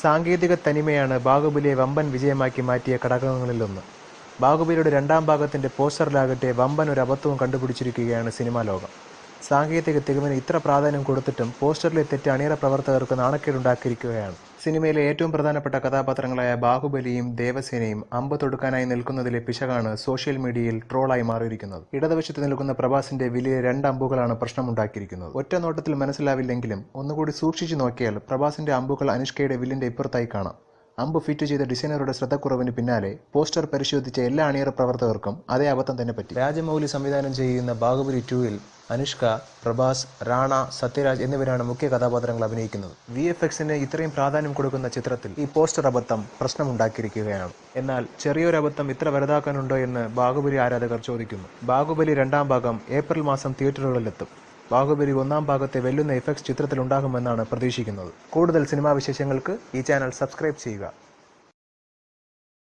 സാങ്കേതിക തനിമയാണ് ബാഹുബലിയെ വമ്പൻ വിജയമാക്കി മാറ്റിയ ഘടകങ്ങളിലൊന്ന്. ബാഹുബലിയുടെ രണ്ടാം ഭാഗത്തിന്റെ പോസ്റ്ററിലാകട്ടെ വമ്പൻ ഒരു അബദ്ധവും കണ്ടുപിടിച്ചിരിക്കുകയാണ് സിനിമാ ലോകം. സാങ്കേതിക തികവിന് ഇത്ര പ്രാധാന്യം കൊടുത്തിട്ടും പോസ്റ്ററിലെ തെറ്റ് അണിയറ പ്രവർത്തകർക്ക് നാണക്കേടുണ്ടാക്കിയിരിക്കുകയാണ്. സിനിമയിലെ ഏറ്റവും പ്രധാനപ്പെട്ട കഥാപാത്രങ്ങളായ ബാഹുബലിയും ദേവസേനയും അമ്പ് തൊടുക്കാനായി നിൽക്കുന്നതിലെ പിശകാണ് സോഷ്യൽ മീഡിയയിൽ ട്രോളായി മാറിയിരിക്കുന്നത്. ഇടതുവശത്ത് നിൽക്കുന്ന പ്രഭാസിന്റെ വലിയ 2 അമ്പുകളാണ് പ്രശ്നമുണ്ടാക്കിയിരിക്കുന്നത്. ഒറ്റ നോട്ടത്തിൽ മനസ്സിലാവില്ലെങ്കിലും ഒന്നുകൂടി സൂക്ഷിച്ചു നോക്കിയാൽ പ്രഭാസിന്റെ അമ്പുകൾ അനുഷ്കയുടെ വില്ലിന്റെ ഇപ്പുറത്തായി കാണാം. അമ്പ് ഫിറ്റ് ചെയ്ത ഡിസൈനറുടെ ശ്രദ്ധക്കുറവിന് പിന്നാലെ പോസ്റ്റർ പരിശോധിച്ച എല്ലാ അണിയറ പ്രവർത്തകർക്കും അതേ അബദ്ധം തന്നെ പറ്റി. രാജമൗലി സംവിധാനം ചെയ്യുന്ന ബാഹുബലി 2-ൽ അനുഷ്ക, പ്രഭാസ്, റാണ, സത്യരാജ് എന്നിവരാണ് മുഖ്യ കഥാപാത്രങ്ങൾ അഭിനയിക്കുന്നത്. VFXന് ഇത്രയും പ്രാധാന്യം കൊടുക്കുന്ന ചിത്രത്തിൽ ഈ പോസ്റ്റർ അബദ്ധം പ്രശ്നമുണ്ടാക്കിയിരിക്കുകയാണ്. എന്നാൽ ചെറിയൊരു അബദ്ധം ഇത്ര വലുതാക്കാനുണ്ടോ എന്ന് ബാഹുബലി ആരാധകർ ചോദിക്കുന്നു. ബാഹുബലി 2ാം ഭാഗം ഏപ്രിൽ മാസം തിയേറ്ററുകളിലെത്തും. ബാഹുബലി 1ാം ഭാഗത്തെ വെല്ലുന്ന ഇഫക്ട്സ് ചിത്രത്തിൽ ഉണ്ടാകുമെന്നാണ് പ്രതീക്ഷിക്കുന്നത്. കൂടുതൽ സിനിമാ വിശേഷങ്ങൾക്ക് ഈ ചാനൽ സബ്സ്ക്രൈബ് ചെയ്യുക.